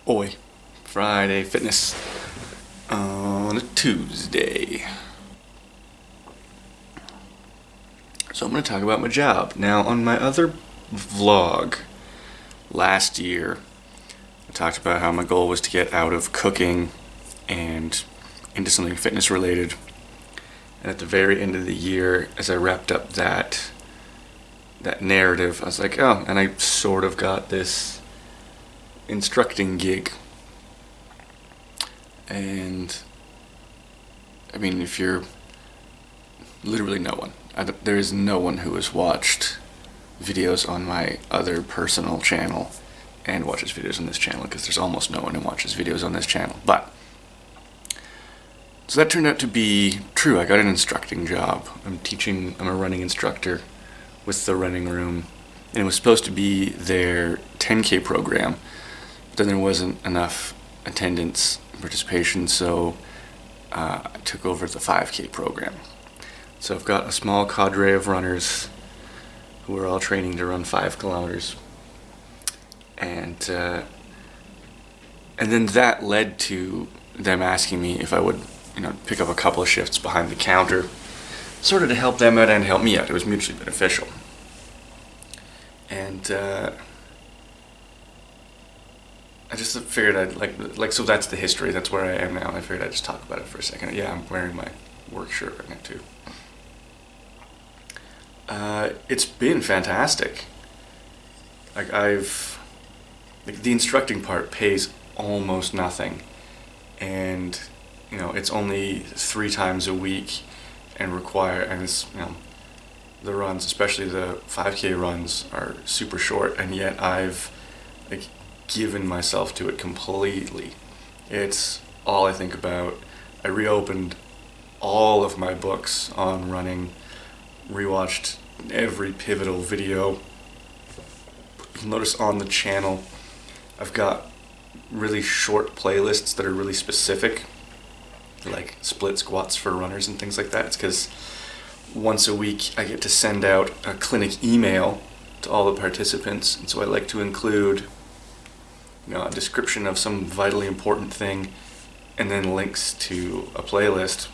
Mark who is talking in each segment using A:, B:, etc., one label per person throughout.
A: Oi, Friday Fitness on a Tuesday. So I'm going to talk about my job. Now, on my other vlog last year, I talked about how my goal was to get out of cooking and into something fitness related. And at the very end of the year, as I wrapped up that narrative, I was like, oh, and I sort of got this instructing gig. And I mean, if you're literally no one, there is no one who has watched videos on my other personal channel and watches videos on this channel, because there's almost no one who watches videos on this channel. But so that turned out to be true. I got an instructing job. I'm a running instructor with the Running Room, and it was supposed to be their 10K program, but then there wasn't enough attendance and participation, so I took over the 5K program. So I've got a small cadre of runners who are all training to run 5 kilometers, and then that led to them asking me if I would, pick up a couple of shifts behind the counter, sort of to help them out and help me out. It was mutually beneficial. And I just figured I'd so that's the history. That's where I am now. And I figured I'd just talk about it for a second. Yeah, I'm wearing my work shirt right now too. It's been fantastic. The instructing part pays almost nothing, and it's only 3 times a week, and it's the runs, especially the 5K runs, are super short, and yet I've given myself to it completely. It's all I think about. I reopened all of my books on running, rewatched every pivotal video. You'll notice on the channel I've got really short playlists that are really specific, like split squats for runners and things like that. It's because once a week I get to send out a clinic email to all the participants, and so I like to include a description of some vitally important thing and then links to a playlist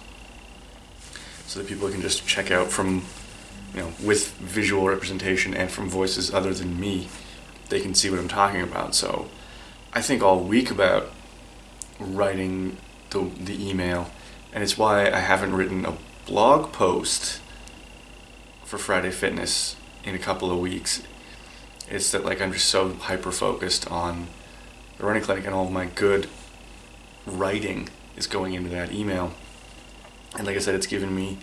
A: so that people can just check out from with visual representation and from voices other than me. They can see what I'm talking about. So I think all week about writing the email, and it's why I haven't written a blog post for Friday Fitness in a couple of weeks. It's that I'm just so hyper focused on the running clinic, and all of my good writing is going into that email. And like I said, it's given me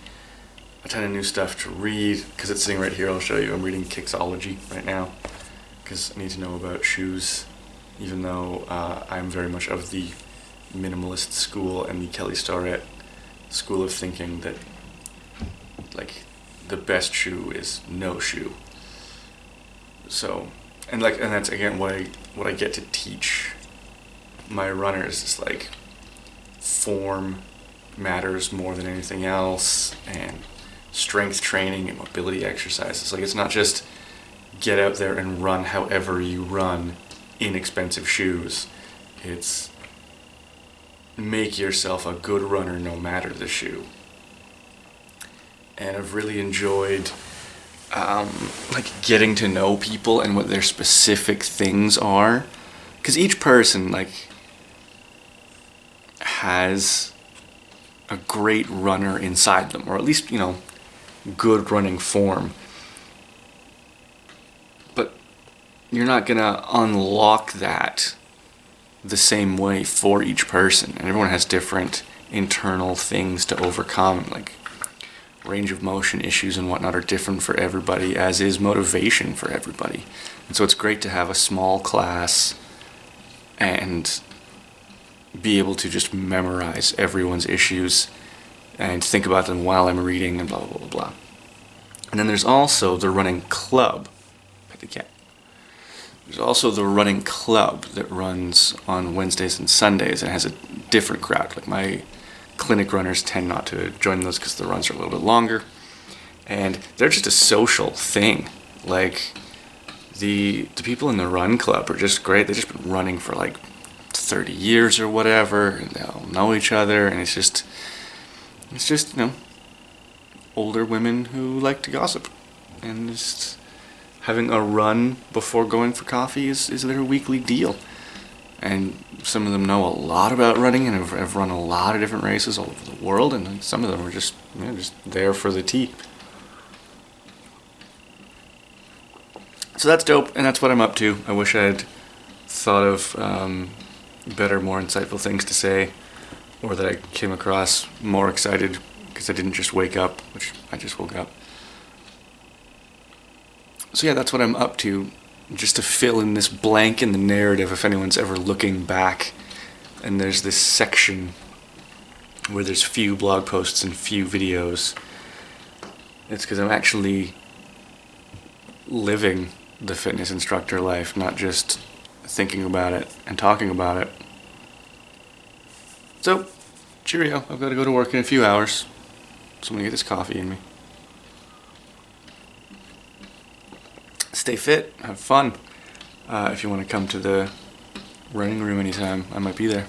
A: a ton of new stuff to read, because it's sitting right here. I'll show you. I'm reading Kicksology right now because I need to know about shoes, even though I'm very much of the minimalist school and the Kelly Starrett school of thinking that the best shoe is no shoe. So and that's again what I get to teach my runners is form matters more than anything else, and strength training and mobility exercises. It's not just get out there and run however you run inexpensive shoes. It's make yourself a good runner no matter the shoe. And I've really enjoyed getting to know people and what their specific things are, because each person has a great runner inside them, or at least good running form, but you're not gonna unlock that the same way for each person, and everyone has different internal things to overcome. Range of motion issues and whatnot are different for everybody, as is motivation for everybody. And so it's great to have a small class and be able to just memorize everyone's issues and think about them while I'm reading and blah, blah, blah, blah. And then there's also the running club. Pet the cat. There's also the running club that runs on Wednesdays and Sundays and has a different crowd. My clinic runners tend not to join those because the runs are a little bit longer, and they're just a social thing. The people in the run club are just great. They've just been running for 30 years or whatever, and they'll know each other, and it's just, older women who like to gossip. And just having a run before going for coffee is their weekly deal. And some of them know a lot about running and have run a lot of different races all over the world, and some of them are just there for the tea. So that's dope, and that's what I'm up to. I wish I had thought of better, more insightful things to say, or that I came across more excited because I didn't just wake up, which I just woke up. So yeah, that's what I'm up to, just to fill in this blank in the narrative if anyone's ever looking back. And there's this section where there's few blog posts and few videos. It's because I'm actually living the fitness instructor life, not just thinking about it and talking about it. So, cheerio. I've got to go to work in a few hours, so I'm going to get this coffee in me. Stay fit, have fun. If you want to come to the running room anytime, I might be there.